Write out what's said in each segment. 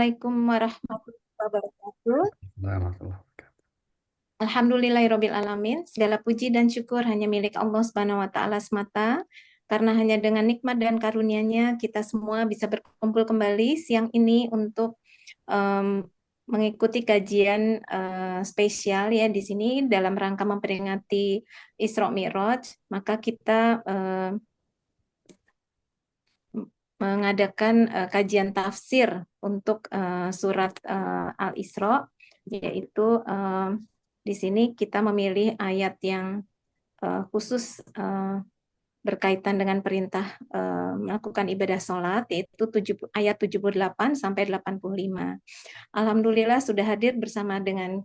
Assalamualaikum warahmatullahi wabarakatuh. Warahmatullahi wabarakatuh. Alhamdulillahirabbil alamin. Segala puji dan syukur hanya milik Allah Subhanahu wa taala semata. Karena hanya dengan nikmat dan karunia-Nya kita semua bisa berkumpul kembali siang ini untuk em, mengikuti kajian spesial ya di sini dalam rangka memperingati Isra Mi'raj. Maka kita mengadakan kajian tafsir untuk surat Al-Isra, yaitu di sini kita memilih ayat yang khusus berkaitan dengan perintah melakukan ibadah sholat, yaitu ayat 78 sampai 85. Alhamdulillah sudah hadir bersama dengan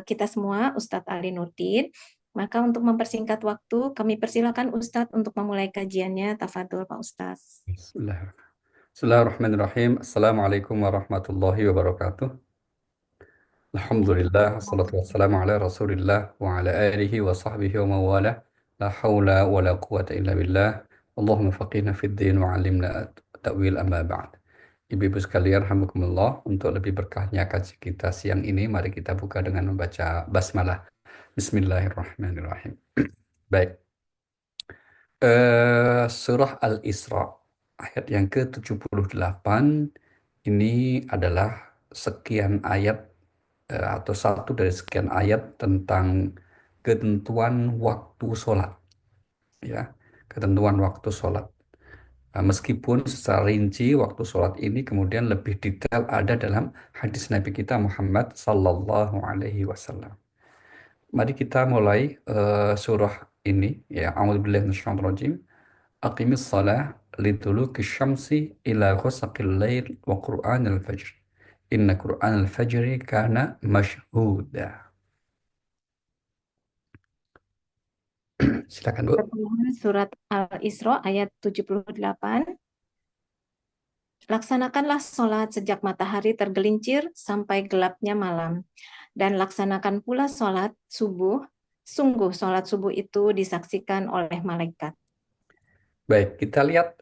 kita semua Ustadz Ali Nurdin. Maka untuk mempersingkat waktu, kami persilakan Ustadz untuk memulai kajiannya. Tafadhol Pak Ustadz. Bismillahirrahmanirrahim. Assalamualaikum warahmatullahi wabarakatuh. Alhamdulillah, assalatu wassalamu ala rasulillah wa ala alihi wa sahbihi wa mawala. La hawla wa la quwata illa billah. Allahumma faqihna fid din wa alimna ta'wil amma ba'd. Ibu-ibu sekalian, alhamdulillah, untuk lebih berkahnya kaji kita siang ini, mari kita buka dengan membaca basmalah. Bismillahirrahmanirrahim. Baik. Surah Al-Isra ayat yang ke-78 ini adalah sekian ayat atau satu dari sekian ayat tentang ketentuan waktu sholat, ya, ketentuan waktu sholat. Meskipun secara rinci waktu sholat ini kemudian lebih detail ada dalam hadis Nabi kita Muhammad Sallallahu Alaihi Wasallam. Mari kita mulai surah ini, ya. A'udzubillahi minasyaitonir rajim. Aqimis salah liduluki syamsi ila ghasaqil lail wa qur'anil fajr. Inna qur'anil fajri kana mashhuda. Silakan, Bu. Surat Al-Isra ayat 78. Laksanakanlah sholat sejak matahari tergelincir sampai gelapnya malam. Dan laksanakan pula sholat subuh. Sungguh sholat subuh itu disaksikan oleh malaikat. Baik, kita lihat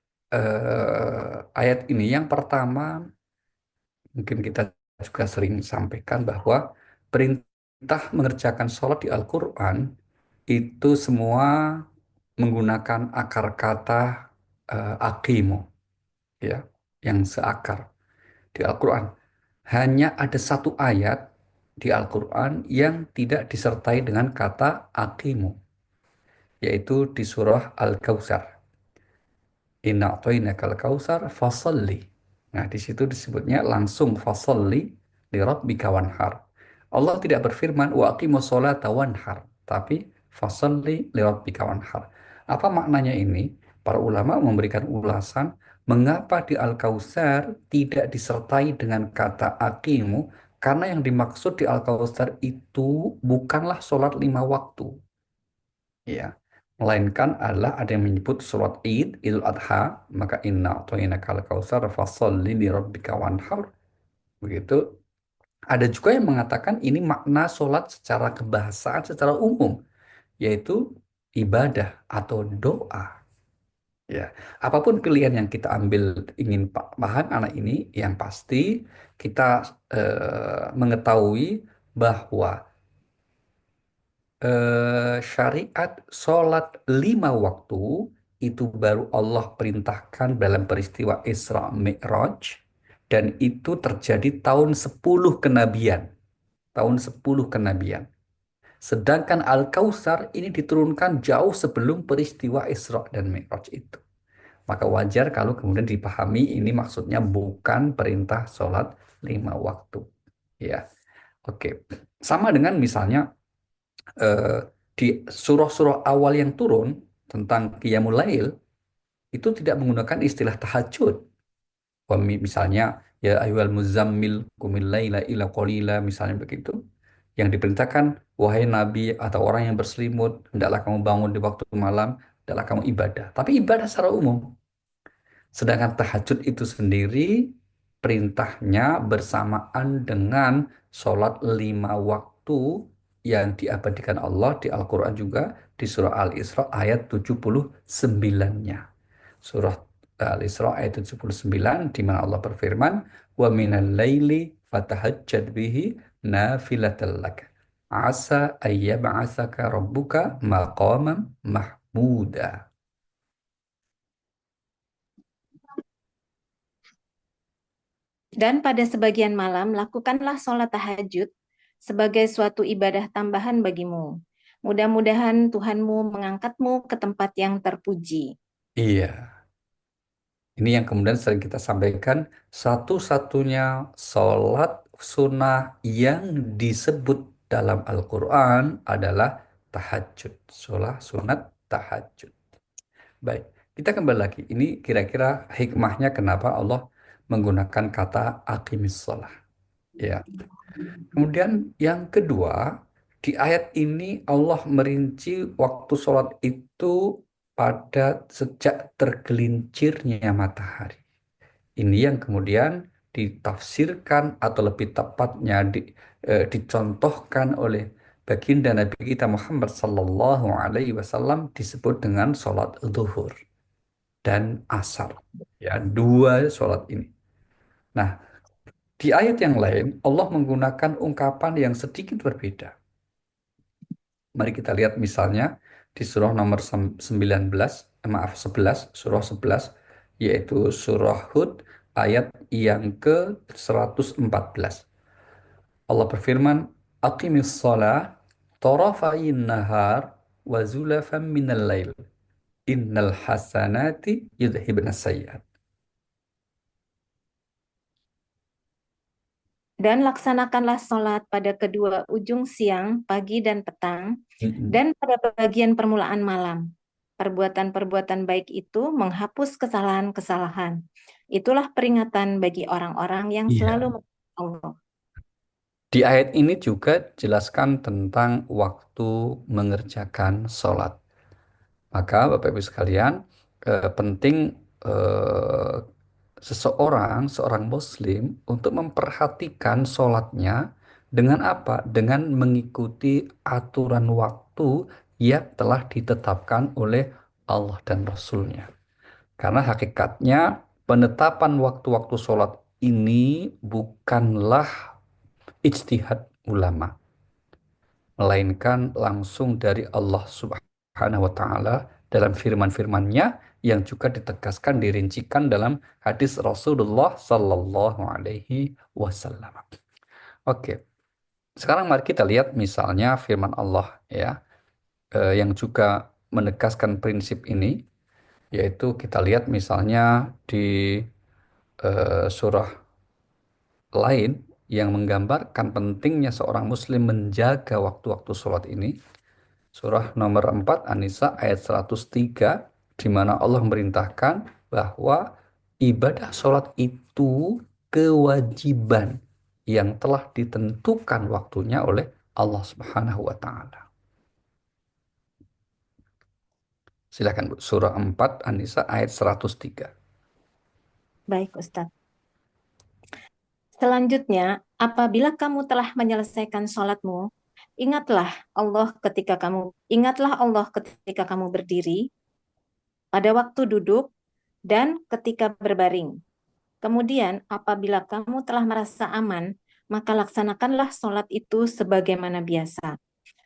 ayat ini. Yang pertama, mungkin kita juga sering sampaikan bahwa perintah mengerjakan sholat di Al-Quran itu semua menggunakan akar kata aqimu, ya, yang seakar di Al-Quran. Hanya ada satu ayat di Al-Quran yang tidak disertai dengan kata aqimu, yaitu di surah Al-Kautsar. Inna a'tainakal kautsar fasalli. Nah, di situ disebutnya langsung fasalli li rabbika wanhar. Allah tidak berfirman wa aqimus sholata wanhar, tapi fasalli li rabbika wanhar. Apa maknanya ini? Para ulama memberikan ulasan mengapa di Al-Kautsar tidak disertai dengan kata aqimu, karena yang dimaksud di Al-Kautsar itu bukanlah sholat 5 waktu, ya, melainkan adalah ada yang menyebut sholat Id, Idul Adha, maka inna a'tainakal kautsar fasholli li rabbika wanhar. Begitu. Ada juga yang mengatakan ini makna sholat secara kebahasaan, secara umum, yaitu ibadah atau doa. Ya, apapun pilihan yang kita ambil ingin paham anak ini, yang pasti kita mengetahui bahwa syariat sholat 5 waktu itu baru Allah perintahkan dalam peristiwa Isra Mi'raj, dan itu terjadi tahun 10 kenabian. Tahun 10 kenabian. Sedangkan Al-Kautsar ini diturunkan jauh sebelum peristiwa Isra dan Mi'raj itu. Maka wajar kalau kemudian dipahami ini maksudnya bukan perintah sholat 5 waktu. Ya, oke. Sama dengan misalnya eh, di surah-surah awal yang turun tentang Qiyamul Lail itu tidak menggunakan istilah tahajud. Misalnya ya ayyuhal muzammil qumil laila illa qalila, misalnya begitu. Yang diperintahkan, wahai nabi atau orang yang berselimut, hendaklah kamu bangun di waktu malam, hendaklah kamu ibadah. Tapi ibadah secara umum. Sedangkan tahajud itu sendiri perintahnya bersamaan dengan sholat 5 waktu yang diabadikan Allah di Al-Quran juga di surah Al-Isra ayat 79-nya. Surah Al-Isra ayat 79 di mana Allah berfirman, "Wa minal laili fatahajjad bihi nafilatan lak. Asa ayyab'atsaka rabbuka maqaman mahmuda." Dan pada sebagian malam, lakukanlah sholat tahajud sebagai suatu ibadah tambahan bagimu. Mudah-mudahan Tuhanmu mengangkatmu ke tempat yang terpuji. Iya, ini yang kemudian sering kita sampaikan, satu-satunya sholat sunnah yang disebut dalam Al-Quran adalah tahajud. Sholat sunat tahajud. Baik, kita kembali lagi. Ini kira-kira hikmahnya kenapa Allah menggunakan kata aqimis sholah. Ya. Kemudian yang kedua, di ayat ini Allah merinci waktu sholat itu pada sejak tergelincirnya matahari. Ini yang kemudian ditafsirkan atau lebih tepatnya dicontohkan oleh baginda Nabi kita Muhammad Sallallahu Alaihi Wasallam disebut dengan sholat zuhur dan asar. Ya, dua sholat ini. Nah, di ayat yang lain Allah menggunakan ungkapan yang sedikit berbeda. Mari kita lihat misalnya di surah nomor 19, maaf 11, surah 11, yaitu surah Hud ayat yang ke-114. Allah berfirman, "Aqimis shalah tarafayin nahar wa zulafan minal lail. Innal hasanati yudhibnas sayyi'at." Dan laksanakanlah sholat pada kedua ujung siang, pagi, dan petang, Mm-mm. dan pada bagian permulaan malam. Perbuatan-perbuatan baik itu menghapus kesalahan-kesalahan. Itulah peringatan bagi orang-orang yang selalu Iya. mengingat Allah. Di ayat ini juga jelaskan tentang waktu mengerjakan sholat. Maka Bapak Ibu sekalian, penting eh, seorang Muslim untuk memperhatikan sholatnya dengan apa? Dengan mengikuti aturan waktu yang telah ditetapkan oleh Allah dan Rasul-Nya. Karena hakikatnya penetapan waktu-waktu sholat ini bukanlah ijtihad ulama, melainkan langsung dari Allah Subhanahu wa taala dalam firman-firman-Nya yang juga ditegaskan dirincikan dalam hadis Rasulullah sallallahu alaihi wasallam. Oke, sekarang mari kita lihat misalnya firman Allah ya, yang juga menegaskan prinsip ini, yaitu kita lihat misalnya di surah lain yang menggambarkan pentingnya seorang muslim menjaga waktu-waktu sholat ini. Surah nomor 4 An-Nisa ayat 103, di mana Allah memerintahkan bahwa ibadah sholat itu kewajiban yang telah ditentukan waktunya oleh Allah Subhanahu wa taala. Silakan Bu, surah 4 An-Nisa ayat 103. Baik, Ustadz. Selanjutnya, apabila kamu telah menyelesaikan sholatmu, ingatlah Allah ketika kamu berdiri, pada waktu duduk, dan ketika berbaring. Kemudian, apabila kamu telah merasa aman, maka laksanakanlah sholat itu sebagaimana biasa.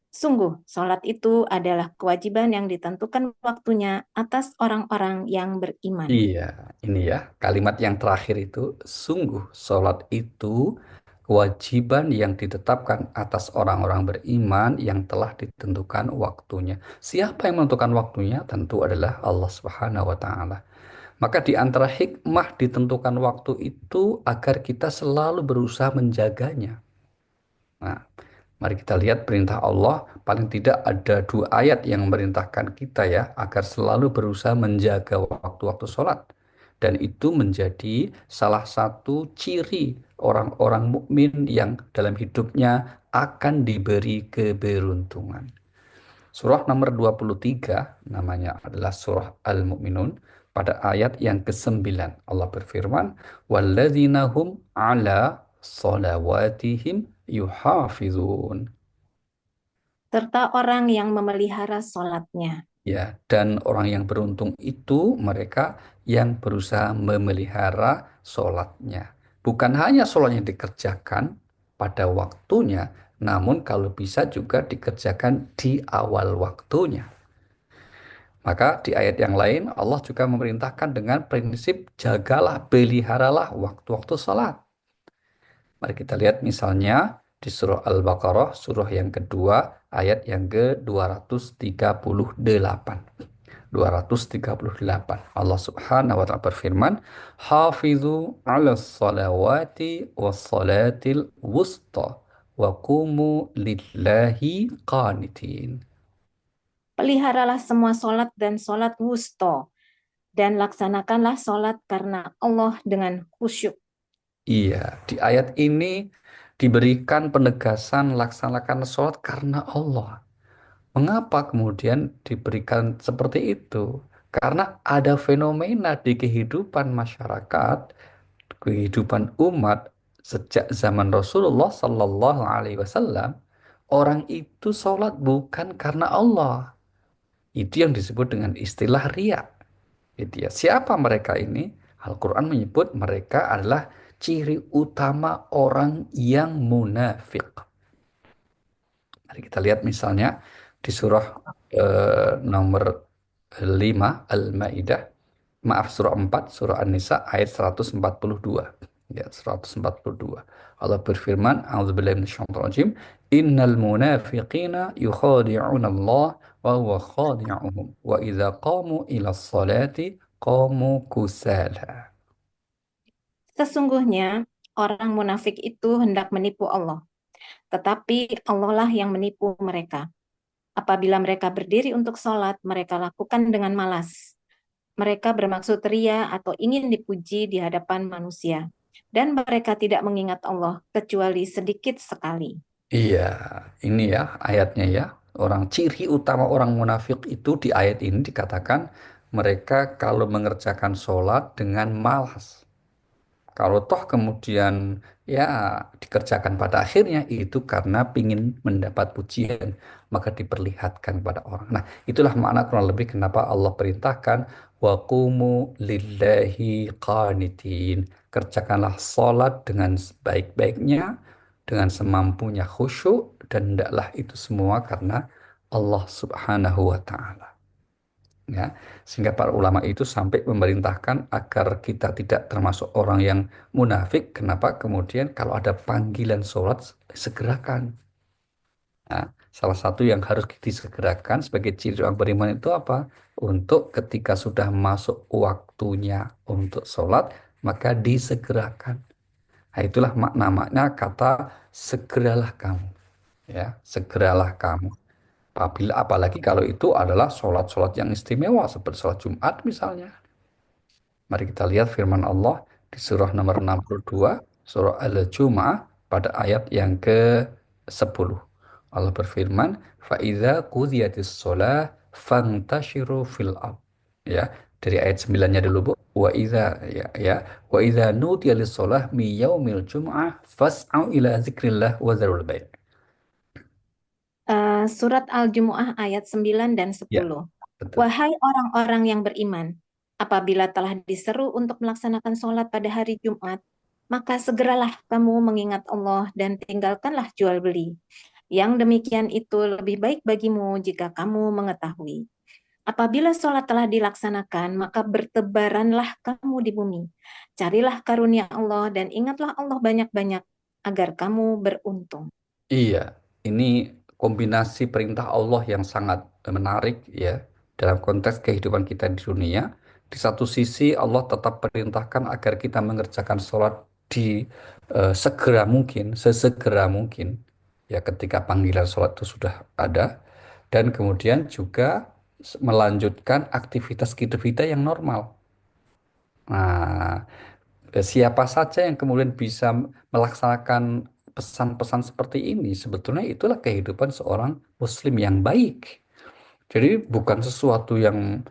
Sungguh, sholat itu adalah kewajiban yang ditentukan waktunya atas orang-orang yang beriman. Iya, ini ya kalimat yang terakhir itu, sungguh sholat itu kewajiban yang ditetapkan atas orang-orang beriman yang telah ditentukan waktunya. Siapa yang menentukan waktunya? Tentu adalah Allah Subhanahu wa taala. Maka di antara hikmah ditentukan waktu itu agar kita selalu berusaha menjaganya. Nah, mari kita lihat perintah Allah, paling tidak ada dua ayat yang memerintahkan kita ya, agar selalu berusaha menjaga waktu-waktu sholat. Dan itu menjadi salah satu ciri orang-orang mukmin yang dalam hidupnya akan diberi keberuntungan. Surah nomor 23 namanya adalah surah Al-Mu'minun pada ayat yang ke-9. Allah berfirman, "Walladzina hum ala salawatihim yuhafizun." Serta orang yang memelihara sholatnya. Ya, dan orang yang beruntung itu mereka yang berusaha memelihara sholatnya. Bukan hanya sholat yang dikerjakan pada waktunya, namun kalau bisa juga dikerjakan di awal waktunya. Maka di ayat yang lain Allah juga memerintahkan dengan prinsip jagalah, peliharalah waktu-waktu sholat. Mari kita lihat misalnya di surah Al-Baqarah, surah yang kedua, ayat yang ke-238. 238. Allah Subhanahu wa taala berfirman, "Hafizu 'alas salawati was salatil wusta wa qumu lillahi qanitin." Peliharalah semua solat dan solat wusto, dan laksanakanlah solat karena Allah dengan khusyuk. Iya, di ayat ini diberikan penegasan laksanakan sholat karena Allah. Mengapa kemudian diberikan seperti itu? Karena ada fenomena di kehidupan masyarakat, kehidupan umat sejak zaman Rasulullah Sallallahu Alaihi Wasallam, orang itu sholat bukan karena Allah. Itu yang disebut dengan istilah riya. Gitu ya. Siapa mereka ini? Al-Quran menyebut mereka adalah ciri utama orang yang munafik. Mari kita lihat misalnya di surah nomor 5 Al-Maidah, maaf surah 4 surah An-Nisa ayat 142. Ya, 142. Allah berfirman, A'udzubillahi minasyaitonir rajim, Innal munafiqina yukhadi'una Allah wa huwa khadi'uhum wa idza qamu ila salati qamu kusala. Sesungguhnya orang munafik itu hendak menipu Allah, tetapi Allah lah yang menipu mereka. Apabila mereka berdiri untuk sholat, mereka lakukan dengan malas. Mereka bermaksud ria atau ingin dipuji di hadapan manusia. Dan mereka tidak mengingat Allah kecuali sedikit sekali. Iya, ini ya ayatnya ya. Orang ciri utama orang munafik itu di ayat ini dikatakan mereka kalau mengerjakan sholat dengan malas. Kalau toh kemudian ya dikerjakan pada akhirnya itu karena ingin mendapat pujian, maka diperlihatkan pada orang. Nah, itulah makna kurang lebih kenapa Allah perintahkan wa qumu lillahi qanitin. Kerjakanlah sholat dengan sebaik-baiknya, dengan semampunya khusyuk dan hendaklah itu semua karena Allah Subhanahu wa taala. Ya, sehingga para ulama itu sampai memerintahkan agar kita tidak termasuk orang yang munafik. Kenapa? Kemudian kalau ada panggilan sholat, segerakan. Nah, salah satu yang harus disegerakan sebagai ciri orang beriman itu apa? Untuk ketika sudah masuk waktunya untuk sholat, maka disegerakan. Nah, itulah makna-makna kata segeralah kamu. Ya, segeralah kamu. Apalagi kalau itu adalah sholat-sholat yang istimewa seperti sholat Jumat misalnya. Mari kita lihat firman Allah di surah nomor 62, surah Al-Jumu'ah pada ayat yang ke-10. Allah berfirman, "Fa'idza qudiyatis shalah fantashiru fil ard." Ya, dari ayat 9-nya dulu, Bu. Wa idza ya, wa idza nudiya lis shalah mi yaumil jum'ah fas'au ila dzikrillah wa dzarul bai'. Surat Al-Jumu'ah ayat 9 dan Ya, 10. betul. Wahai orang-orang yang beriman, apabila telah diseru untuk melaksanakan sholat pada hari Jumat, maka segeralah kamu mengingat Allah dan tinggalkanlah jual beli. Yang demikian itu lebih baik bagimu jika kamu mengetahui. Apabila sholat telah dilaksanakan, maka bertebaranlah kamu di bumi. Carilah karunia Allah dan ingatlah Allah banyak-banyak agar kamu beruntung. Iya, ini kombinasi perintah Allah yang sangat menarik ya dalam konteks kehidupan kita di dunia. Di satu sisi Allah tetap perintahkan agar kita mengerjakan sholat di segera mungkin, sesegera mungkin ya ketika panggilan sholat itu sudah ada dan kemudian juga melanjutkan aktivitas hidup kita yang normal. Nah, siapa saja yang kemudian bisa melaksanakan pesan-pesan seperti ini, sebetulnya itulah kehidupan seorang muslim yang baik. Jadi bukan sesuatu yang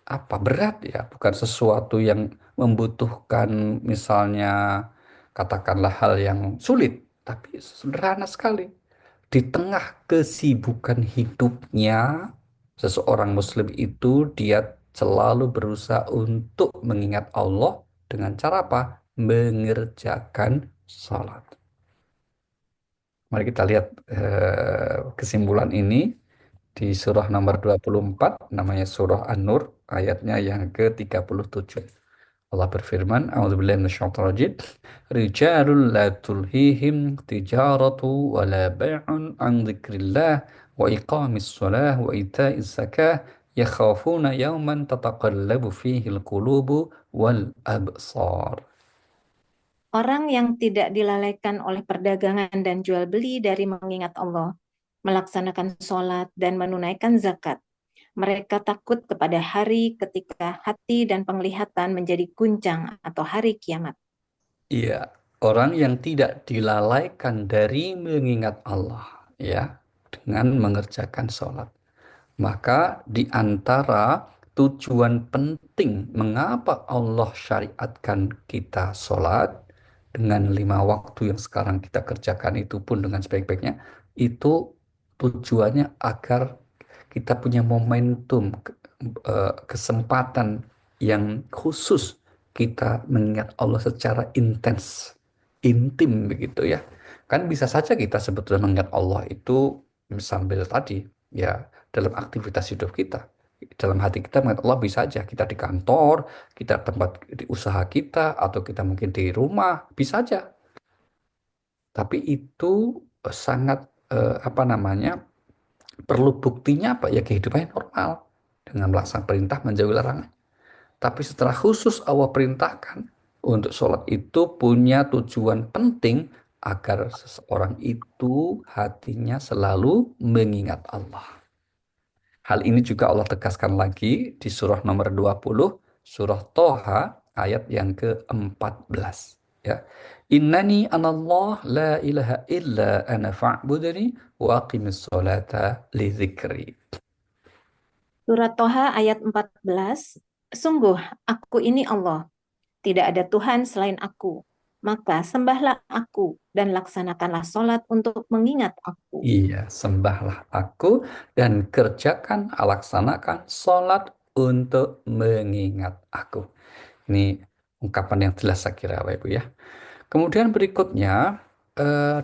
apa berat ya, bukan sesuatu yang membutuhkan misalnya katakanlah hal yang sulit, tapi sederhana sekali. Di tengah kesibukan hidupnya, Seseorang Muslim itu dia selalu berusaha untuk mengingat Allah dengan cara apa? Mengerjakan salat. Mari kita lihat kesimpulan ini di surah nomor 24, namanya surah An-Nur, ayatnya yang ke-37. Allah berfirman, A'udzubillahi minasyaitonir rajim. Rijalun la tulhihim tijaratu wa la bai'un an dzikrillah wa iqamis shalah wa ita'iz zakah yakhafuna yawman tataqallabu fihi al-qulubu wal absar. Orang yang tidak dilalaikan oleh perdagangan dan jual beli dari mengingat Allah, melaksanakan sholat dan menunaikan zakat. Mereka takut kepada hari ketika hati dan penglihatan menjadi guncang atau hari kiamat. Iya, orang yang tidak dilalaikan dari mengingat Allah, ya, dengan mengerjakan sholat. Maka di antara tujuan penting mengapa Allah syariatkan kita sholat dengan 5 waktu yang sekarang kita kerjakan itu pun dengan sebaik-baiknya, itu tujuannya agar kita punya momentum, kesempatan yang khusus kita mengingat Allah secara intens, intim begitu ya. Kan bisa saja kita sebetulnya mengingat Allah itu sambil tadi, ya, dalam aktivitas hidup kita. Dalam hati kita mengingat Allah bisa aja. Kita di kantor, kita tempat di usaha kita, atau kita mungkin di rumah, bisa aja. Tapi itu sangat apa namanya, perlu buktinya apa? Ya kehidupan yang normal dengan melaksanakan perintah menjauhi larangan. Tapi setelah khusus Allah perintahkan untuk sholat itu punya tujuan penting agar seseorang itu hatinya selalu mengingat Allah. Hal ini juga Allah tegaskan lagi di surah nomor 20, surah Toha ayat yang ke-14. Ya. Innani anallah la ilaha illa ana fa'budani wa aqimis sholata li dzikri. Surat Toha ayat 14, sungguh aku ini Allah, tidak ada Tuhan selain aku. Maka sembahlah aku dan laksanakanlah sholat untuk mengingat aku. Iya, sembahlah aku dan kerjakan, laksanakan sholat untuk mengingat aku. Ini ungkapan yang jelas saya kira Bapak Ibu ya. Kemudian berikutnya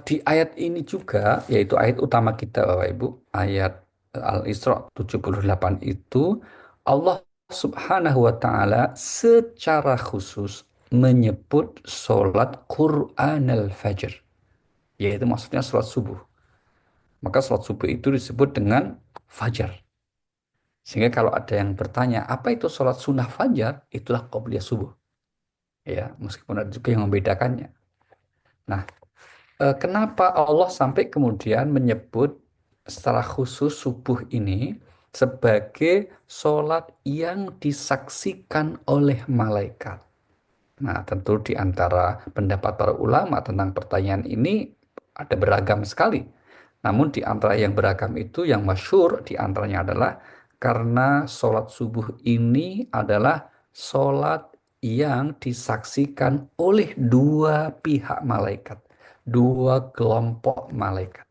di ayat ini juga, yaitu ayat utama kita Bapak Ibu, ayat Al-Isra 78 itu, Allah Subhanahu wa Ta'ala secara khusus menyebut sholat Quran al-Fajr, yaitu maksudnya sholat subuh. Maka sholat subuh itu disebut dengan fajar. Sehingga kalau ada yang bertanya, apa itu sholat sunnah fajar? Itulah qobliyah subuh. Ya, meskipun ada juga yang membedakannya. Nah, kenapa Allah sampai kemudian menyebut secara khusus subuh ini sebagai sholat yang disaksikan oleh malaikat? Nah, tentu di antara pendapat para ulama tentang pertanyaan ini ada beragam sekali. Namun di antara yang beragam itu yang masyhur di antaranya adalah karena sholat subuh ini adalah sholat yang disaksikan oleh dua pihak malaikat, dua kelompok malaikat.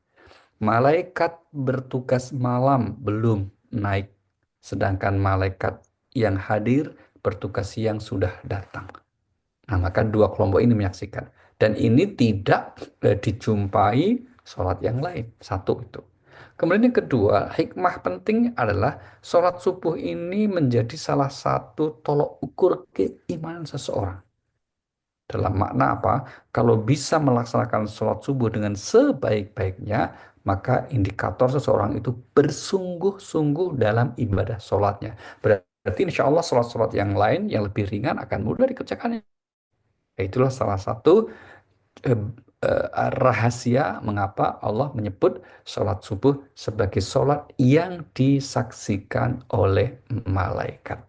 Malaikat bertugas malam belum naik, sedangkan malaikat yang hadir bertugas siang sudah datang. Nah, maka dua kelompok ini menyaksikan. Dan ini tidak dijumpai sholat yang lain. Satu itu. Kemudian yang kedua, hikmah penting adalah sholat subuh ini menjadi salah satu tolok ukur keimanan seseorang. Dalam makna apa? Kalau bisa melaksanakan sholat subuh dengan sebaik-baiknya, maka indikator seseorang itu bersungguh-sungguh dalam ibadah sholatnya. Berarti insya Allah sholat-sholat yang lain yang lebih ringan akan mudah dikerjakannya. Itulah salah satu eh, rahasia mengapa Allah menyebut sholat subuh sebagai sholat yang disaksikan oleh malaikat.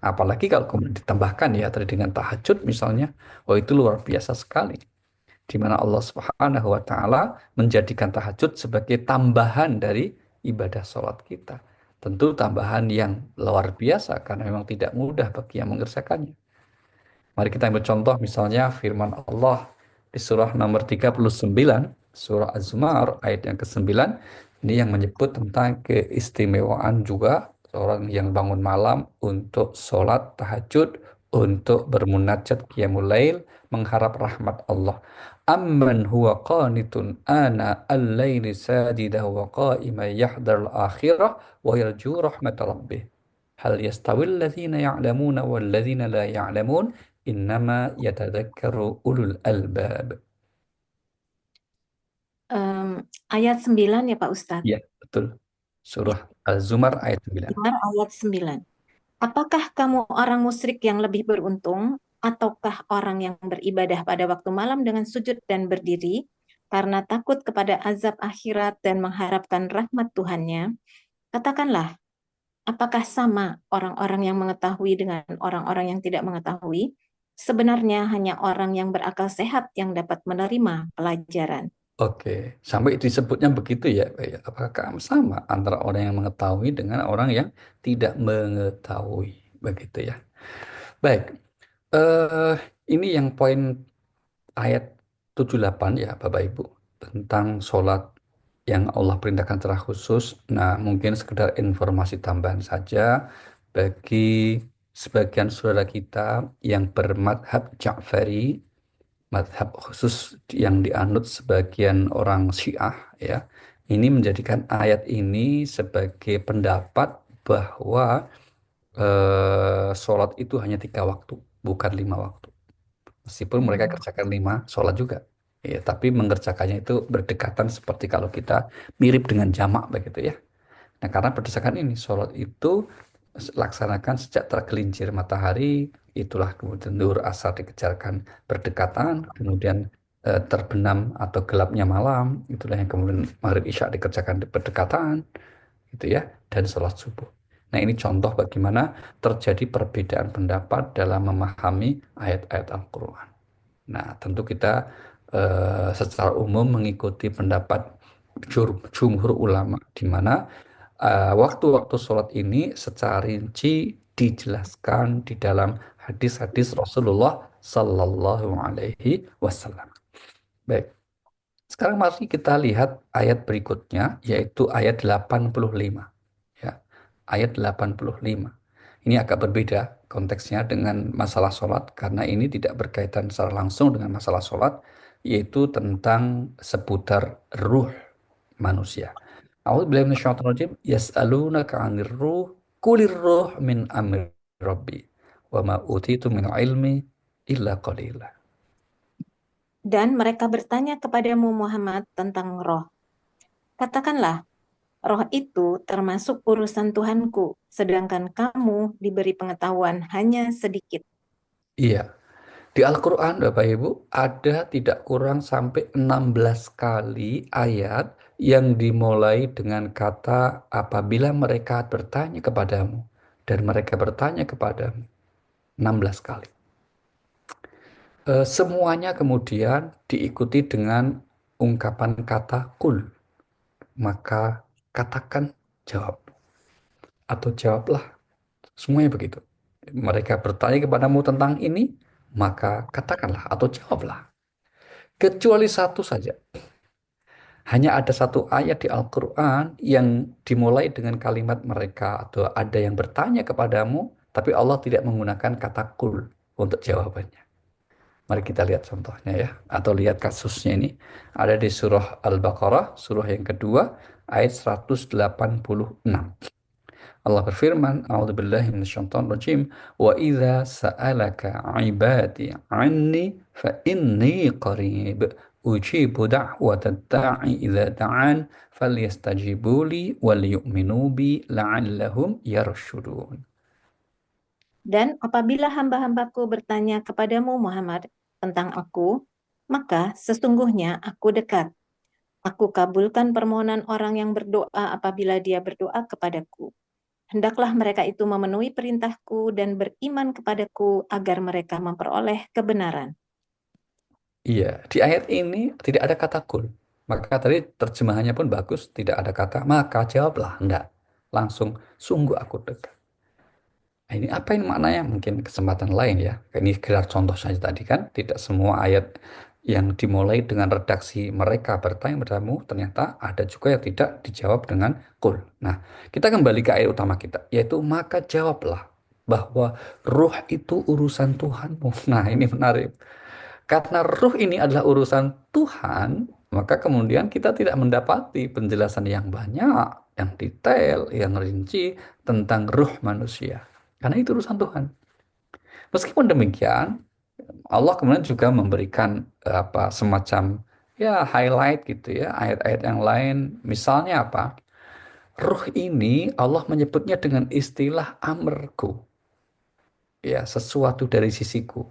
Apalagi kalau kemudian ditambahkan ya tadi dengan tahajud misalnya, oh itu luar biasa sekali. Di mana Allah Subhanahu wa Ta'ala menjadikan tahajud sebagai tambahan dari ibadah sholat kita. Tentu tambahan yang luar biasa karena memang tidak mudah bagi yang mengerjakannya. Mari kita ambil contoh misalnya firman Allah di surah nomor 39, surah Az-Zumar ayat yang ke-9, Ini yang menyebut tentang keistimewaan juga seorang yang bangun malam untuk sholat tahajud, untuk bermunajat qiyamul lail, mengharap rahmat Allah. Amman huwa qanitun ana al-laili sajidah wa qa'iman yahdar al-akhirah wa yarju rahmat rabbih. Hal yastawi alladhina ya'lamuna wal ladhina la ya'lamun innama yatadhakkaru ulul albab. Em, ayat 9 ya Pak Ustadz. Ya, betul. Ya, Surah Az-Zumar ayat 9. Zumar ayat 9. Apakah kamu orang musyrik yang lebih beruntung, ataukah orang yang beribadah pada waktu malam dengan sujud dan berdiri, karena takut kepada azab akhirat dan mengharapkan rahmat Tuhannya? Katakanlah, apakah sama orang-orang yang mengetahui dengan orang-orang yang tidak mengetahui? Sebenarnya hanya orang yang berakal sehat yang dapat menerima pelajaran. Oke, sampai disebutnya begitu ya, Pak ya. Apakah sama antara orang yang mengetahui dengan orang yang tidak mengetahui, begitu ya. Baik, eh ini yang poin ayat 78 ya, Bapak Ibu, tentang sholat yang Allah perintahkan secara khusus. Nah, mungkin sekedar informasi tambahan saja bagi sebagian saudara kita yang bermadhab Ja'fari, madhab khusus yang dianut sebagian orang Syiah ya. Ini menjadikan ayat ini sebagai pendapat bahwa sholat itu hanya 3 waktu, bukan 5 waktu. Meskipun mereka Hmm. kerjakan 5 sholat juga. Ya, tapi mengerjakannya itu berdekatan seperti kalau kita mirip dengan jamak begitu ya. Nah, karena berdasarkan ini, sholat itu laksanakan sejak tergelincir matahari, itulah kemudian duhur asar dikejarkan berdekatan, kemudian terbenam atau gelapnya malam, itulah yang kemudian maghrib isya dikerjakan berdekatan, gitu ya, dan sholat subuh. Nah, ini contoh bagaimana terjadi perbedaan pendapat dalam memahami ayat-ayat Al-Quran. Nah, tentu kita secara umum mengikuti pendapat jumhur ulama, di mana waktu-waktu sholat ini secara rinci dijelaskan di dalam hadis-hadis Rasulullah Sallallahu Alaihi Wasallam. Baik, sekarang mari kita lihat ayat berikutnya, yaitu ayat 85. Ya, ayat 85. Ini agak berbeda konteksnya dengan masalah sholat, karena ini tidak berkaitan secara langsung dengan masalah sholat, yaitu tentang seputar ruh manusia. A'udzubillahi minasyaitonirrajim. Yas'alunaka 'anir ruh, qulir ruh min amri rabbi. Wa ma utitu min ilmi illa qalila. Dan mereka bertanya kepadamu Muhammad tentang roh. Katakanlah, roh itu termasuk urusan Tuhanku, sedangkan kamu diberi pengetahuan hanya sedikit. Iya, di Al-Quran Bapak Ibu ada tidak kurang sampai 16 kali ayat yang dimulai dengan kata apabila mereka bertanya kepadamu dan mereka bertanya kepadamu. 16 kali. Semuanya kemudian diikuti dengan ungkapan kata kul. Maka katakan jawab atau jawablah. Semuanya begitu. Mereka bertanya kepadamu tentang ini, maka katakanlah atau jawablah. Kecuali satu saja. Hanya ada satu ayat di Al-Quran yang dimulai dengan kalimat mereka atau ada yang bertanya kepadamu, tapi Allah tidak menggunakan kata kul untuk jawabannya. Mari kita lihat contohnya ya, atau lihat kasusnya ini. Ada di surah Al-Baqarah, surah yang kedua, ayat 186. Allah berfirman, A'udzubillahi minasyaitonirrajim, wa idza sa'alaka 'ibadi 'anni fa inni qarib ujibu da'watad da'i idza da'an falyastajibu li wal yu'minu bi la'allahum yarshudun. Dan apabila hamba-hambaku bertanya kepadamu Muhammad tentang aku, maka sesungguhnya aku dekat. Aku kabulkan permohonan orang yang berdoa apabila dia berdoa kepadaku. Hendaklah mereka itu memenuhi perintahku dan beriman kepadaku agar mereka memperoleh kebenaran. Iya, di ayat ini tidak ada kata kul. Maka tadi terjemahannya pun bagus, tidak ada kata maka jawablah, enggak. Langsung sungguh aku dekat. Nah, ini apa ini maknanya? Mungkin kesempatan lain ya. Ini sekedar contoh saja tadi kan, tidak semua ayat yang dimulai dengan redaksi mereka bertanya padamu, ternyata ada juga yang tidak dijawab dengan kul. Nah, kita kembali ke ayat utama kita, yaitu maka jawablah bahwa ruh itu urusan Tuhanmu. Nah, ini menarik. Karena ruh ini adalah urusan Tuhan, maka kemudian kita tidak mendapati penjelasan yang banyak, yang detail, yang rinci tentang ruh manusia. Karena itu urusan Tuhan. Meskipun demikian, Allah kemudian juga memberikan apa semacam ya highlight gitu ya ayat-ayat yang lain. Misalnya apa? Ruh ini Allah menyebutnya dengan istilah amrku, ya sesuatu dari sisiku,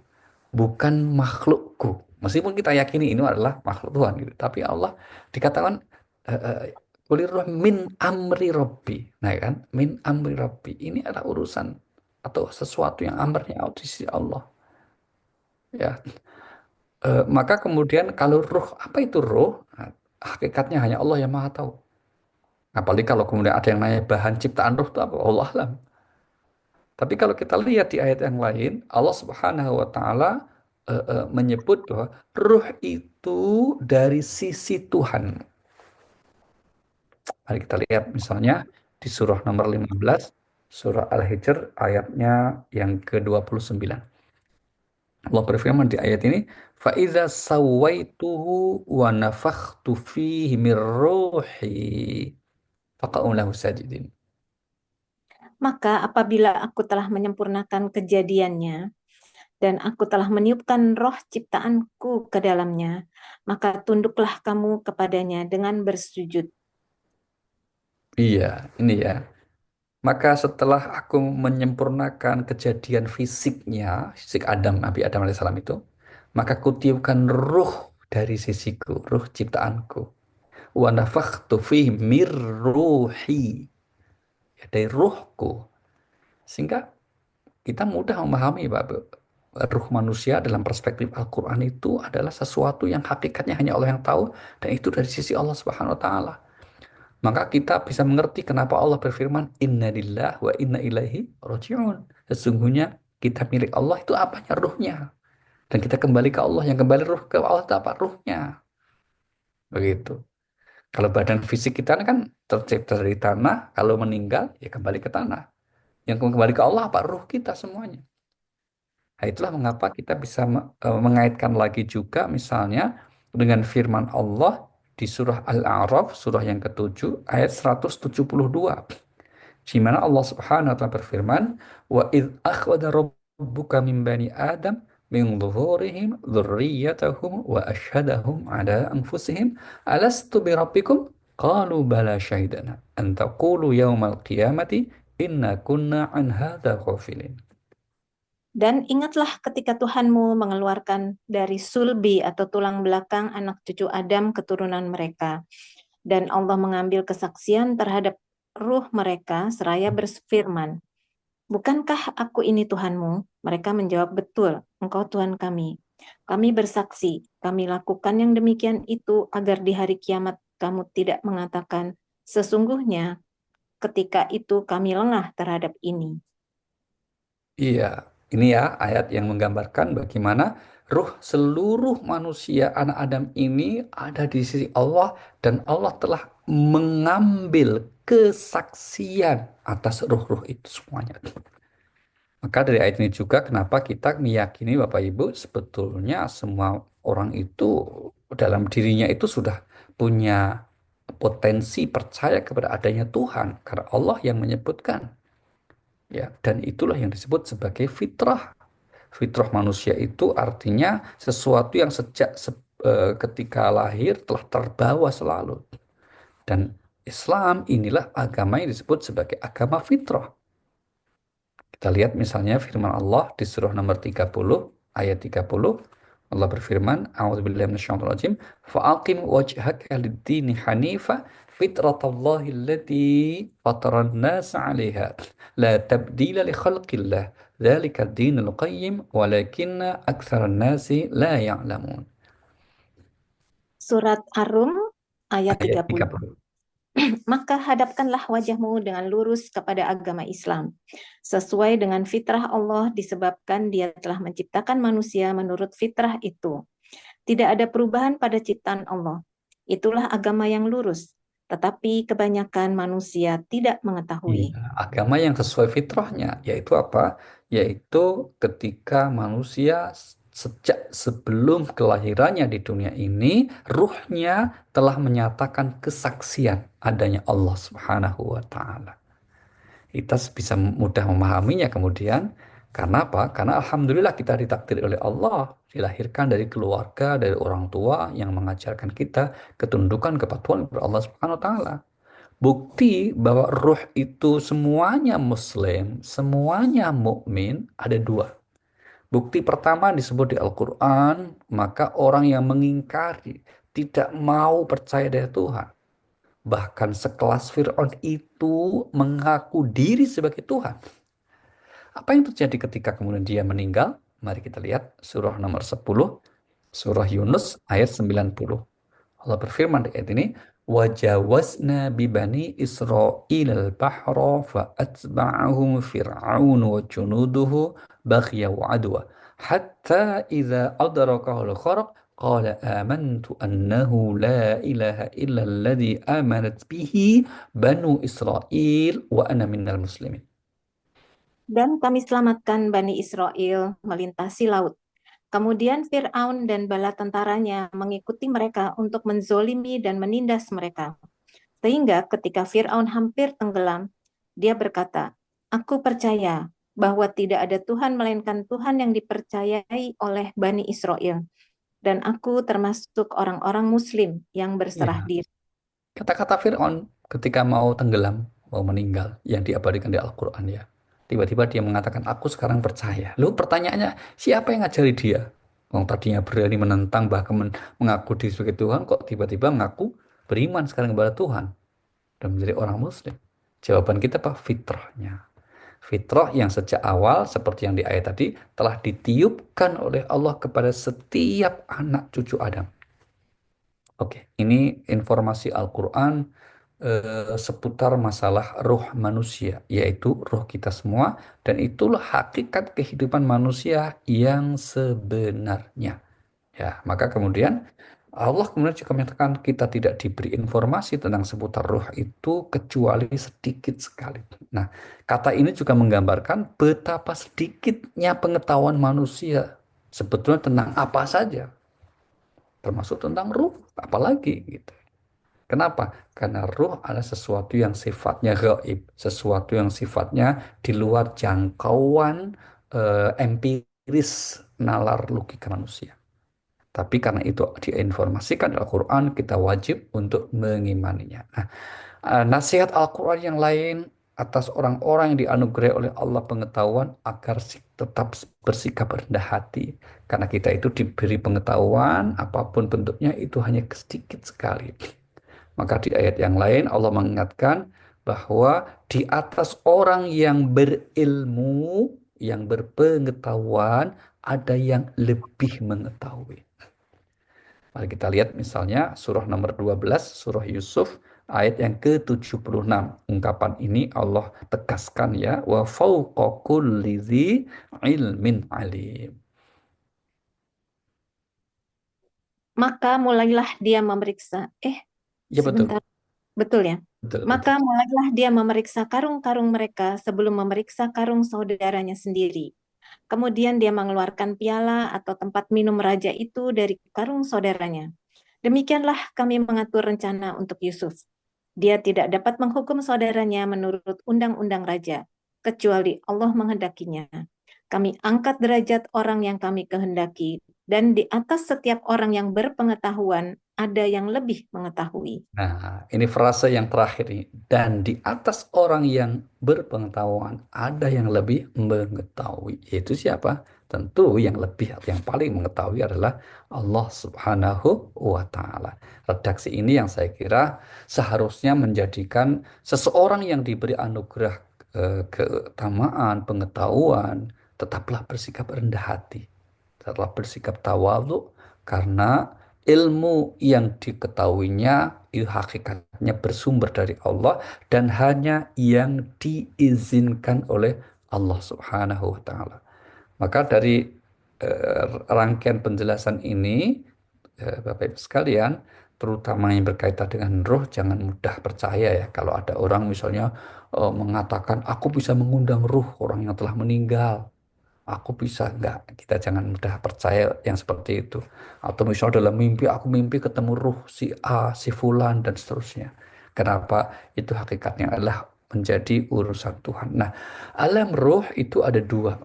bukan makhlukku. Meskipun kita yakini ini adalah makhluk Tuhan gitu, tapi Allah dikatakan kulir ruh min amri robbi. Nah kan, min amri robbi ini adalah urusan atau sesuatu yang amrnya di sisi Allah. Ya, maka kemudian kalau ruh, apa itu ruh? Nah, hakikatnya hanya Allah yang maha tahu. Apalagi kalau kemudian ada yang nanya bahan ciptaan ruh itu apa? Allah alam. Tapi kalau kita lihat di ayat yang lain, Allah Subhanahu wa taala menyebut bahwa ruh itu dari sisi Tuhan. Mari kita lihat misalnya di surah nomor 15, surah Al-Hijr ayatnya yang ke-29. Allah berfirman di ayat ini, "Faiza sawaituhu wa nafakhtu fihi min ruhi faqa'u lahu sajidin." Maka apabila aku telah menyempurnakan kejadiannya, dan aku telah meniupkan roh ciptaanku ke dalamnya, maka tunduklah kamu kepadanya dengan bersujud. Iya, ini ya. Maka setelah aku menyempurnakan kejadian fisiknya, fisik Adam, Nabi Adam alaihissalam itu, maka kutiupkan ruh dari sisiku, ruh ciptaanku. Wa nafakhtu fihi mir ruhi, ya, dari ruhku. Sehingga kita mudah memahami bahwa ruh manusia dalam perspektif Al-Quran itu adalah sesuatu yang hakikatnya hanya Allah yang tahu, dan itu dari sisi Allah Subhanahu wa taala. Maka kita bisa mengerti kenapa Allah berfirman Inna lillah wa inna ilaihi raji'un. Sesungguhnya kita milik Allah itu apanya? Ruhnya. Dan kita kembali ke Allah. Yang kembali ruh ke Allah itu apa? Ruhnya. Begitu. Kalau badan fisik kita kan tercipta dari tanah. Kalau meninggal ya kembali ke tanah. Yang kembali ke Allah apa? Ruh kita semuanya. Nah, itulah mengapa kita bisa mengaitkan lagi juga misalnya dengan firman Allah di surah Al-A'raf, surah yang ketujuh, ayat 172. Di mana Allah Subhanahu wa taala berfirman, "Wa id akhadha rabbuka min bani Adam min dhuhurihim dzurriyyatahum wa asyhadahum ala anfusihim alastu bi rabbikum qalu bala syahidana an taqulu yaumal qiyamati inna kunna an hadza ghafilin." Dan ingatlah ketika Tuhanmu mengeluarkan dari sulbi atau tulang belakang anak cucu Adam keturunan mereka. Dan Allah mengambil kesaksian terhadap ruh mereka seraya berfirman, "Bukankah aku ini Tuhanmu?" Mereka menjawab, "Betul, Engkau Tuhan kami." Kami bersaksi, kami lakukan yang demikian itu agar di hari kiamat kamu tidak mengatakan, "Sesungguhnya ketika itu kami lengah terhadap ini." Iya, ini ya ayat yang menggambarkan bagaimana ruh seluruh manusia anak Adam ini ada di sisi Allah dan Allah telah mengambil kesaksian atas ruh-ruh itu semuanya. Maka dari ayat ini juga kenapa kita meyakini Bapak Ibu sebetulnya semua orang itu dalam dirinya itu sudah punya potensi percaya kepada adanya Tuhan karena Allah yang menyebutkan. Ya, dan itulah yang disebut sebagai fitrah. Fitrah manusia itu artinya sesuatu yang sejak ketika lahir telah terbawa selalu. Dan Islam inilah agama yang disebut sebagai agama fitrah. Kita lihat misalnya firman Allah di surah nomor 30 ayat 30. Allah berfirman, A'udzubillahi minasyaitonir rajim, "Fa'aqim wajhaka lid-dini hanifa fitratallahi allati fataran nasa 'alaiha la tabdila li khalqillah dzalika ad-dinul qayyim walakinna aktsaran nasi la ya'lamun." Surat Ar-Rum ayat Ayat 30. 30. Maka hadapkanlah wajahmu dengan lurus kepada agama Islam, sesuai dengan fitrah Allah disebabkan Dia telah menciptakan manusia menurut fitrah itu. Tidak ada perubahan pada ciptaan Allah. Itulah agama yang lurus. Tetapi kebanyakan manusia tidak Iya, mengetahui. agama yang sesuai fitrahnya, yaitu apa? Yaitu ketika manusia sejak sebelum kelahirannya di dunia ini, ruhnya telah menyatakan kesaksian adanya Allah Subhanahu wa Ta'ala. Kita bisa mudah memahaminya kemudian. Karena apa? Karena Alhamdulillah kita ditakdir oleh Allah, dilahirkan dari keluarga, dari orang tua yang mengajarkan kita ketundukan kepatuhan kepada Allah Subhanahu wa Ta'ala. Bukti bahwa ruh itu semuanya Muslim, semuanya mukmin ada dua. Bukti pertama disebut di Al-Quran, maka orang yang mengingkari, tidak mau percaya dari Tuhan. Bahkan sekelas Fir'aun itu mengaku diri sebagai Tuhan. Apa yang terjadi ketika kemudian dia meninggal? Mari kita lihat surah nomor 10, surah Yunus ayat 90. Allah berfirman di ayat ini, وَجَوَزْنَا بِبَنِي إِسْرَائِيلَ الْبَحْرَ فَأَتْبَعَهُمْ فِرْعَوْنُ وَجُنُودُهُ بَغْيًا وَعَدْوًا حَتَّى إِذَا أَدْرَكَهُ الْغَرَقُ قَالَ آمَنْتُ أَنَّهُ لَا إِلَهَ إِلَّا الَّذِي آمَنَتْ بِهِ بَنُو إِسْرَائِيلَ وَأَنَا مِنَ الْمُسْلِمِينَ. Dan kami selamatkan Bani Israel melintasi laut. Kemudian Fir'aun dan bala tentaranya mengikuti mereka untuk menzolimi dan menindas mereka. Sehingga ketika Fir'aun hampir tenggelam, dia berkata, "Aku percaya bahwa tidak ada Tuhan melainkan Tuhan yang dipercayai oleh Bani Israel. Dan aku termasuk orang-orang Muslim yang berserah Ya, diri." kata-kata Fir'aun ketika mau tenggelam, mau meninggal, yang diabadikan di Al-Quran ya. Tiba-tiba dia mengatakan, aku sekarang percaya. Lalu pertanyaannya, siapa yang ngajari dia? Yang tadinya berani menentang, bahkan mengaku diri sebagai Tuhan, kok tiba-tiba mengaku beriman sekarang kepada Tuhan dan menjadi orang Muslim? Jawaban kita apa? Fitrahnya. Fitrah yang sejak awal, seperti yang di ayat tadi, telah ditiupkan oleh Allah kepada setiap anak cucu Adam. Oke, ini informasi Al-Quran seputar masalah ruh manusia, yaitu ruh kita semua, dan itulah hakikat kehidupan manusia yang sebenarnya. Ya, maka kemudian Allah kemudian juga menyatakan kita tidak diberi informasi tentang seputar ruh itu kecuali sedikit sekali. Nah, kata ini juga menggambarkan betapa sedikitnya pengetahuan manusia sebetulnya tentang apa saja, termasuk tentang ruh, apalagi gitu. Kenapa? Karena ruh adalah sesuatu yang sifatnya gaib, sesuatu yang sifatnya di luar jangkauan empiris nalar logika manusia. Tapi karena itu diinformasikan dalam Al-Quran, kita wajib untuk mengimaninya. Nah, nasihat Al-Quran yang lain atas orang-orang yang dianugerahi oleh Allah pengetahuan agar tetap bersikap rendah hati. Karena kita itu diberi pengetahuan, apapun bentuknya itu hanya sedikit sekali. Maka di ayat yang lain Allah mengingatkan bahwa di atas orang yang berilmu, yang berpengetahuan, ada yang lebih mengetahui. Mari kita lihat misalnya surah nomor 12, surah Yusuf, ayat yang ke-76. Ungkapan ini Allah tegaskan ya, wa fawqa kulli dzi ilmin alim. Maka mulailah dia memeriksa. Ya betul, Sebentar, betul ya? betul, betul. Maka mulailah dia memeriksa karung-karung mereka sebelum memeriksa karung saudaranya sendiri. Kemudian dia mengeluarkan piala atau tempat minum raja itu dari karung saudaranya. Demikianlah kami mengatur rencana untuk Yusuf. Dia tidak dapat menghukum saudaranya menurut undang-undang raja, kecuali Allah menghendakinya. Kami angkat derajat orang yang kami kehendaki, dan di atas setiap orang yang berpengetahuan ada yang lebih mengetahui. Nah, ini frase yang terakhir ini. Dan di atas orang yang berpengetahuan, ada yang lebih mengetahui. Yaitu siapa? Tentu yang lebih, yang paling mengetahui adalah Allah Subhanahu wa Ta'ala. Redaksi ini yang saya kira seharusnya menjadikan seseorang yang diberi anugerah keutamaan, pengetahuan, tetaplah bersikap rendah hati. Tetaplah bersikap tawadhu karena ilmu yang diketahuinya itu hakikatnya bersumber dari Allah dan hanya yang diizinkan oleh Allah Subhanahu wa taala. Maka dari rangkaian penjelasan ini Bapak Ibu sekalian, terutama yang berkaitan dengan roh, jangan mudah percaya ya. Kalau ada orang misalnya mengatakan, aku bisa mengundang ruh orang yang telah meninggal. Aku bisa, enggak. Kita jangan mudah percaya yang seperti itu. Atau misalnya dalam mimpi, aku mimpi ketemu ruh si A, si Fulan, dan seterusnya. Kenapa? Itu hakikatnya adalah menjadi urusan Tuhan. Nah, alam roh itu ada dua.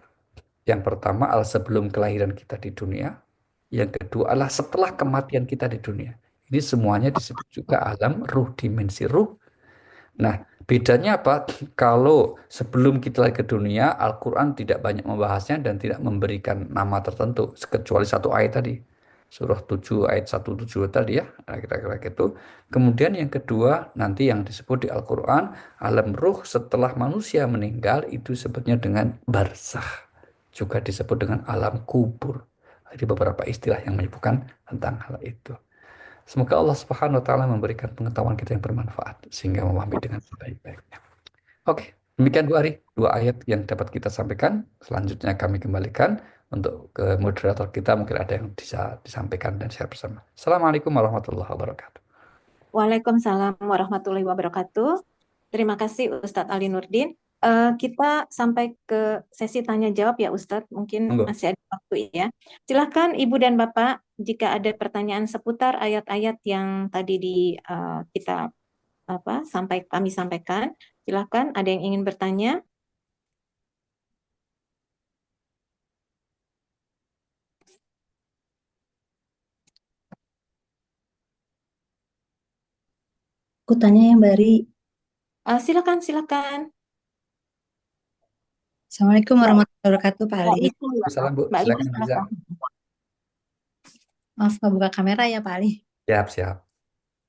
Yang pertama adalah sebelum kelahiran kita di dunia. Yang kedua adalah setelah kematian kita di dunia. Ini semuanya disebut juga alam ruh, dimensi ruh. Nah, bedanya apa? Kalau sebelum kita lahir ke dunia, Al-Quran tidak banyak membahasnya dan tidak memberikan nama tertentu, kecuali satu ayat tadi. Surah 7 ayat 17 tadi ya, nah, kira-kira gitu. Kemudian yang kedua, nanti yang disebut di Al-Quran, alam ruh setelah manusia meninggal, itu sebutnya dengan barzakh. Juga disebut dengan alam kubur. Ada beberapa istilah yang menyebutkan tentang hal itu. Semoga Allah Subhanahu wa taala memberikan pengetahuan kita yang bermanfaat sehingga memahami dengan sebaik-baiknya. Oke, demikian Bu Ari, dua ayat yang dapat kita sampaikan. Selanjutnya kami kembalikan untuk ke moderator kita mungkin ada yang bisa disampaikan dan share bersama. Assalamualaikum warahmatullahi wabarakatuh. Waalaikumsalam warahmatullahi wabarakatuh. Terima kasih Ustadz Ali Nurdin. Kita sampai ke sesi tanya jawab ya Ustadz. Mungkin Monggo. masih ada waktu ya. Silakan Ibu dan Bapak jika ada pertanyaan seputar ayat-ayat yang tadi kita kami sampaikan. Silakan ada yang ingin bertanya. Aku tanya yang Bari. Silakan, silakan. Assalamualaikum Mbak, warahmatullahi wabarakatuh, Pak Ali. Waalaikumsalam. Salam Bu, Mbak Lisa, silakan Riza. silakan. Maaf nggak buka kamera ya, Pak Ali. Siap, siap.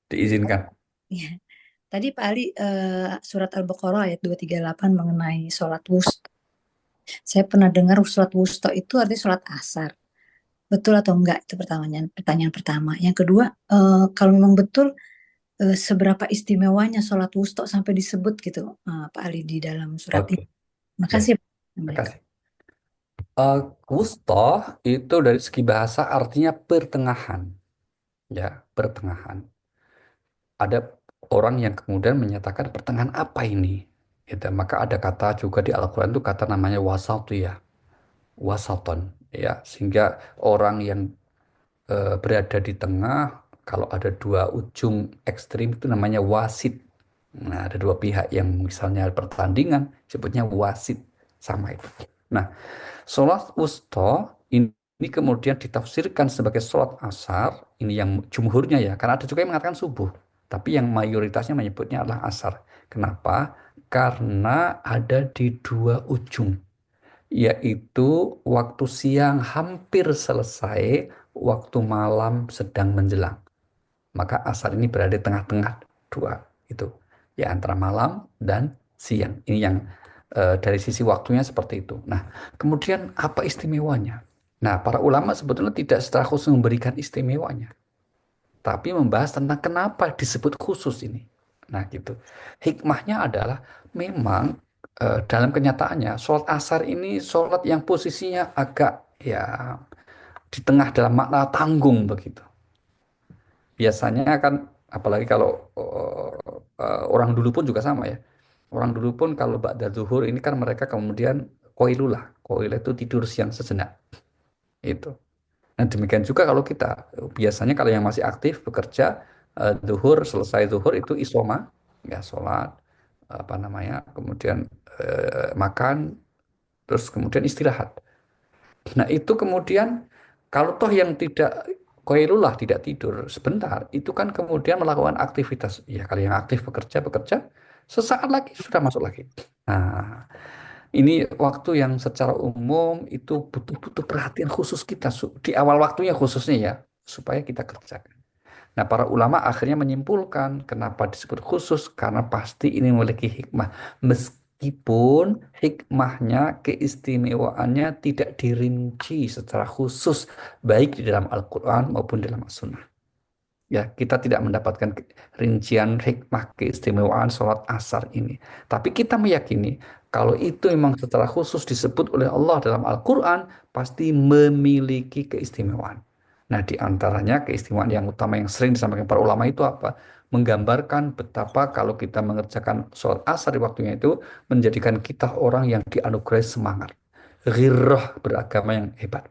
Diizinkan. Iya. Tadi Pak Ali surat Al-Baqarah ayat 238 mengenai sholat wusta. Saya pernah dengar sholat wusta itu artinya sholat asar. Betul atau enggak? Itu pertanyaan pertama. Yang kedua, kalau memang betul, seberapa istimewanya sholat wusta sampai disebut gitu, Pak Ali di dalam surat ini. Oke, baik. Makasih. Terima Assalamualaikum. kasih. Wusta itu dari segi bahasa artinya pertengahan, ya, pertengahan. Ada orang yang kemudian menyatakan pertengahan apa ini? Gitu. Maka ada kata juga di Al-Quran itu kata namanya wasatu ya, wasaton ya. Sehingga orang yang berada di tengah, kalau ada dua ujung ekstrim itu namanya wasit. Nah, ada dua pihak yang misalnya pertandingan, sebutnya wasit sama itu. Nah, sholat wusta ini kemudian ditafsirkan sebagai sholat asar, ini yang jumhurnya ya, karena ada juga yang mengatakan subuh, tapi yang mayoritasnya menyebutnya adalah asar. Kenapa? Karena ada di dua ujung, yaitu waktu siang hampir selesai, waktu malam sedang menjelang. Maka asar ini berada di tengah-tengah dua itu, ya antara malam dan siang. Ini yang dari sisi waktunya seperti itu. Nah, kemudian apa istimewanya? Nah, para ulama sebetulnya tidak secara khusus memberikan istimewanya, tapi membahas tentang kenapa disebut khusus ini. Nah, gitu. Hikmahnya adalah memang dalam kenyataannya sholat asar ini sholat yang posisinya agak ya di tengah dalam makna tanggung begitu. Biasanya kan apalagi kalau orang dulu pun juga sama ya. Orang dulu pun kalau ba'da zuhur ini kan mereka kemudian koilulah. Koilah itu tidur siang sejenak. Itu. Nah demikian juga kalau kita biasanya kalau yang masih aktif bekerja zuhur selesai zuhur itu isoma ya sholat apa namanya kemudian makan terus kemudian istirahat. Nah, itu kemudian kalau toh yang tidak koilullah tidak tidur sebentar, itu kan kemudian melakukan aktivitas. Ya, kalau yang aktif bekerja, bekerja, sesaat lagi sudah masuk lagi. Nah, ini waktu yang secara umum itu butuh-butuh perhatian khusus kita di awal waktunya khususnya ya, supaya kita kerjakan. Nah, para ulama akhirnya menyimpulkan kenapa disebut khusus karena pasti ini memiliki hikmah. Meskipun hikmahnya, keistimewaannya tidak dirinci secara khusus baik di dalam Al-Quran maupun dalam As-Sunnah. Ya, kita tidak mendapatkan rincian hikmah keistimewaan sholat asar ini. Tapi kita meyakini kalau itu memang secara khusus disebut oleh Allah dalam Al-Quran, pasti memiliki keistimewaan. Nah, di antaranya keistimewaan yang utama yang sering disampaikan para ulama itu apa? Menggambarkan betapa kalau kita mengerjakan sholat asar di waktunya itu menjadikan kita orang yang dianugerahi semangat. Ghirrah beragama yang hebat.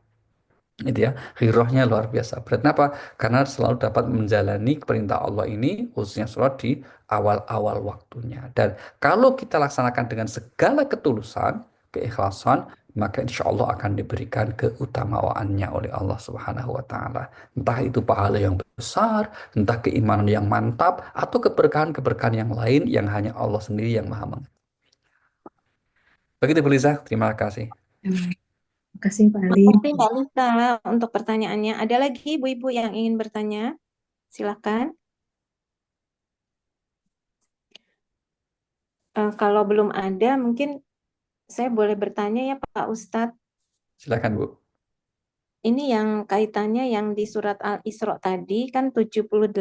Itu ya, ghirrahnya luar biasa. Berarti apa? Karena selalu dapat menjalani perintah Allah ini, khususnya sholat di awal-awal waktunya. Dan kalau kita laksanakan dengan segala ketulusan, keikhlasan, maka insya Allah akan diberikan keutamaannya oleh Allah Subhanahu wa Ta'ala. Entah itu pahala yang besar, entah keimanan yang mantap, atau keberkahan-keberkahan yang lain yang hanya Allah sendiri yang maha mengetahui. Begitu, Bu Liza. Terima kasih. Terima kasih Pak Ali. Makasih Mbak Lisa untuk pertanyaannya. Ada lagi ibu-ibu yang ingin bertanya? Silakan. Kalau belum ada, mungkin saya boleh bertanya ya Pak Ustadz. Silakan, Bu. Ini yang kaitannya yang di surat Al-Isra tadi kan 78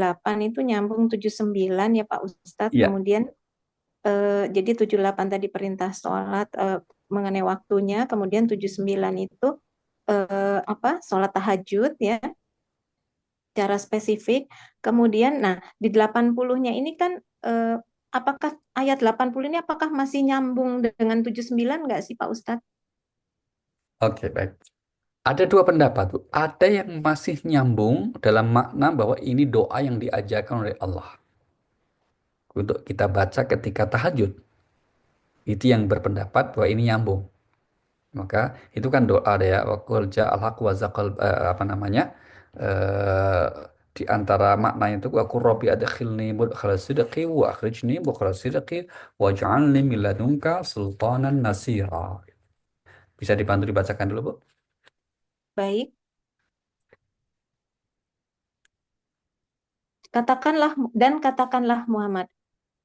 itu nyambung 79 ya Pak Ustadz. Iya, Kemudian jadi 78 tadi perintah sholat mengenai waktunya, kemudian 79 itu apa? Sholat tahajud ya, secara spesifik. Kemudian nah di 80-nya ini kan apakah ayat 80 ini apakah masih nyambung dengan 79 nggak sih Pak Ustadz? oke, baik. Ada dua pendapat, Bu. Ada yang masih nyambung dalam makna bahwa ini doa yang diajarkan oleh Allah untuk kita baca ketika tahajud. Itu yang berpendapat bahwa ini nyambung. Maka itu kan doa ada ya, wa qul ja'al haqq wa zaqal apa namanya? eh, di antara maknanya itu wa qur rabbi adkhilni mudkhala sidqi wa akhrijni mukhraj sidqi waj'alni min ladunka sultanan nasira. Bisa dibantu dibacakan dulu, Bu? Baik, katakanlah dan katakanlah Muhammad,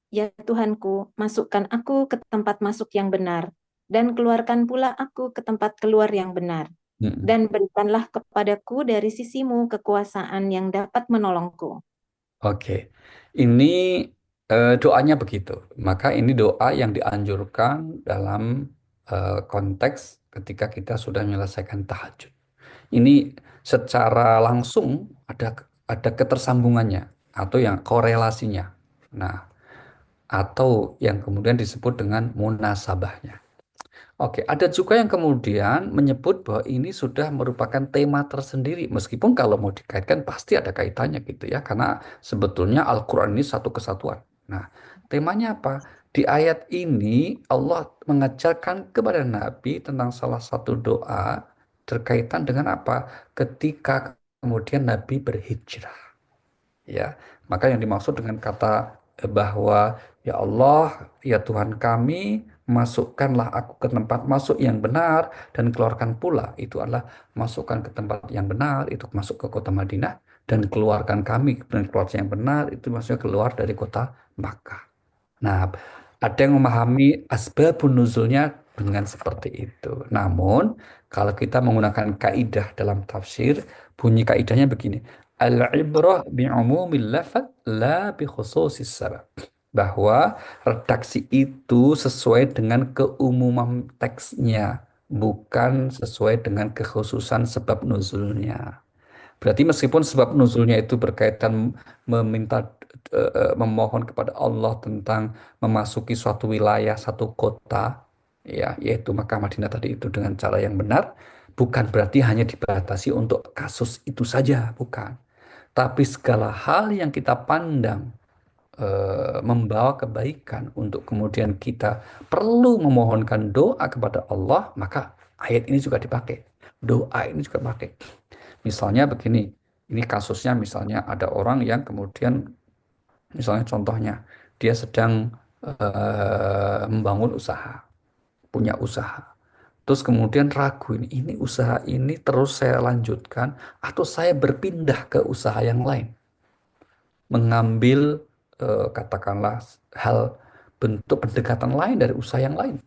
ya Tuhanku, masukkan aku ke tempat masuk yang benar, dan keluarkan pula aku ke tempat keluar yang benar. Mm-mm. Dan berikanlah kepadaku dari sisimu kekuasaan yang dapat menolongku. Oke, ini doanya begitu. Maka ini doa yang dianjurkan dalam konteks ketika kita sudah menyelesaikan tahajud. Ini secara langsung ada ketersambungannya atau yang korelasinya. Nah, atau yang kemudian disebut dengan munasabahnya. Oke, ada juga yang kemudian menyebut bahwa ini sudah merupakan tema tersendiri, meskipun kalau mau dikaitkan pasti ada kaitannya gitu ya, karena sebetulnya Al-Quran ini satu kesatuan. Nah, temanya apa? Di ayat ini Allah mengajarkan kepada Nabi tentang salah satu doa terkaitan dengan apa? Ketika kemudian Nabi berhijrah. Ya, maka yang dimaksud dengan kata bahwa ya Allah, ya Tuhan kami, masukkanlah aku ke tempat masuk yang benar dan keluarkan pula itu adalah masukkan ke tempat yang benar itu masuk ke kota Madinah dan keluarkan kami dan keluar yang benar itu maksudnya keluar dari kota Makkah. Nah, ada yang memahami asbabun nuzulnya dengan seperti itu. Namun, kalau kita menggunakan kaidah dalam tafsir, bunyi kaidahnya begini. Al-ibrah bi'umumil lafaz la bi khususis sabab. Bahwa redaksi itu sesuai dengan keumuman teksnya, bukan sesuai dengan kekhususan sebab nuzulnya. Berarti meskipun sebab nuzulnya itu berkaitan meminta memohon kepada Allah tentang memasuki suatu wilayah, satu kota, ya, yaitu Makkah Madinah tadi itu dengan cara yang benar, bukan berarti hanya dibatasi untuk kasus itu saja, bukan. Tapi segala hal yang kita pandang membawa kebaikan untuk kemudian kita perlu memohonkan doa kepada Allah, maka ayat ini juga dipakai. Doa ini juga dipakai. Misalnya begini, ini kasusnya misalnya ada orang yang kemudian, misalnya contohnya, dia sedang membangun usaha, punya usaha. Terus kemudian ragu ini usaha ini terus saya lanjutkan atau saya berpindah ke usaha yang lain, mengambil katakanlah hal bentuk pendekatan lain dari usaha yang lain.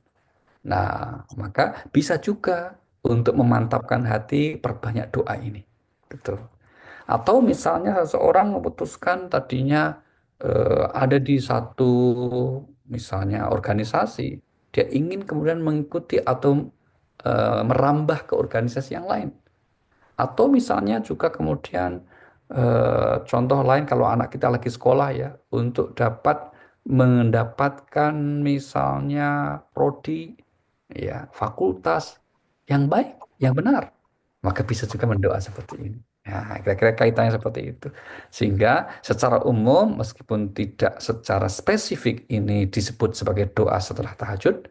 Nah, maka bisa juga untuk memantapkan hati perbanyak doa ini. Gitu. Atau misalnya seseorang memutuskan tadinya ada di satu misalnya organisasi, dia ingin kemudian mengikuti atau merambah ke organisasi yang lain. Atau misalnya juga kemudian contoh lain kalau anak kita lagi sekolah ya, untuk dapat mendapatkan misalnya prodi ya fakultas yang baik, yang benar, maka bisa juga mendoa seperti ini. Ya, kira-kira kaitannya seperti itu. Sehingga secara umum, meskipun tidak secara spesifik ini disebut sebagai doa setelah tahajud,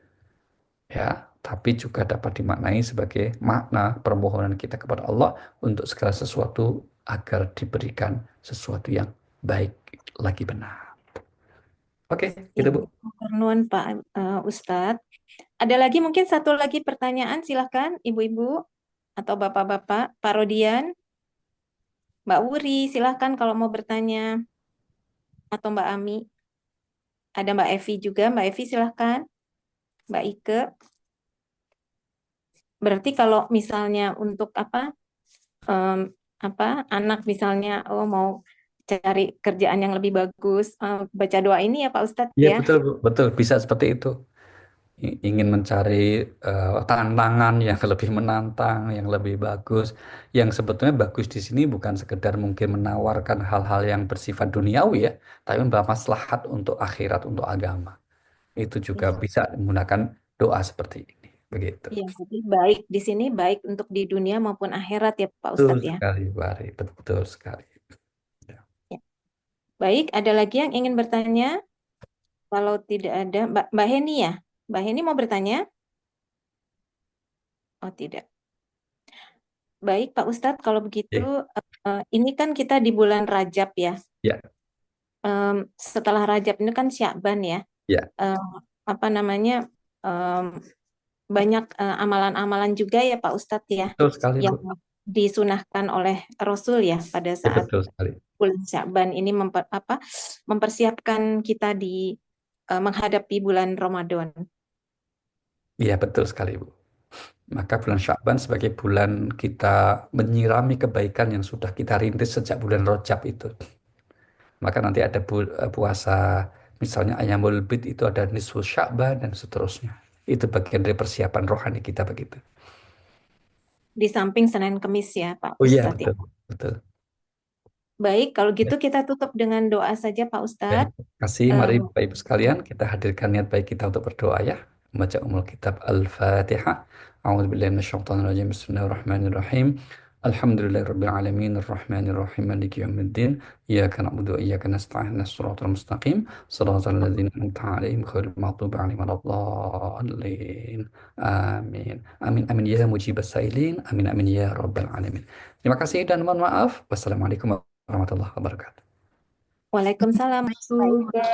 ya, tapi juga dapat dimaknai sebagai makna permohonan kita kepada Allah untuk segala sesuatu agar diberikan sesuatu yang baik lagi benar. Oke, Ya, gitu Bu. nuwun Pak Ustadz. Ada lagi mungkin satu lagi pertanyaan, silahkan Ibu-ibu atau Bapak-bapak. Pak Rodian, Mbak Wuri, silahkan kalau mau bertanya. Atau Mbak Ami. Ada Mbak Evi juga. Mbak Evi silahkan. Mbak Ike. Berarti kalau misalnya untuk em, apa anak misalnya mau cari kerjaan yang lebih bagus, baca doa ini ya Pak Ustadz Iya ya. betul Bu. Betul, bisa seperti itu. Ingin mencari tantangan yang lebih menantang, yang lebih bagus. Yang sebetulnya bagus di sini bukan sekedar mungkin menawarkan hal-hal yang bersifat duniawi ya, tapi membawa maslahat untuk akhirat, untuk agama. Itu juga Iya, bisa menggunakan doa seperti ini. Begitu. iya, jadi baik di sini baik untuk di dunia maupun akhirat ya Pak Betul Ustadz ya. sekali, Bari. Betul sekali. Ya. Ya. Baik, ada lagi yang ingin bertanya? Kalau tidak ada, Mbak Heni ya? Mbak Heni mau bertanya? Oh tidak. Baik Pak Ustadz, kalau begitu Oke. ini kan kita di bulan Rajab ya. Ya, Setelah Rajab ini kan Sya'ban ya. ya, Em, apa namanya? em, Banyak amalan-amalan juga ya Pak Ustadz ya, betul sekali, Bu. yang disunahkan oleh Rasul ya pada Ya, saat betul sekali. bulan Sya'ban ini mempersiapkan kita di menghadapi bulan Ramadan. Iya, betul sekali, Bu. Maka bulan Sya'ban sebagai bulan kita menyirami kebaikan yang sudah kita rintis sejak bulan Rajab itu. Maka nanti ada puasa, misalnya Ayyamul Bid itu ada nisfu Sya'ban dan seterusnya. Itu bagian dari persiapan rohani kita begitu. Di samping Senin Kemis ya Pak Oh iya, Ustadz ya. betul. Betul. Baik, kalau Ya. gitu kita tutup dengan doa saja Pak Baik, Ustadz. terima kasih. Mari Em, Bapak Ibu sekalian, kita hadirkan niat baik kita untuk berdoa ya. Membaca umul kitab Al-Fatihah. A'udzubillahi minasyaitonirrajim. Bismillahirrahmanirrahim. Alhamdulillahirabbil alamin arrahmanir rahim maliki yaumiddin. Iyyaka na'budu wa iyyaka nasta'in ihdinas siratal mustaqim. Shiratal ladzina an'amta 'alaihim ghairil maghdubi alaihim waladdallin. Amin. Amin amin ya mujibas sailin. Amin amin ya rabbal alamin. Terima kasih dan mohon maaf. Wassalamualaikum warahmatullahi wabarakatuh. Waalaikumsalam. Itu Baik.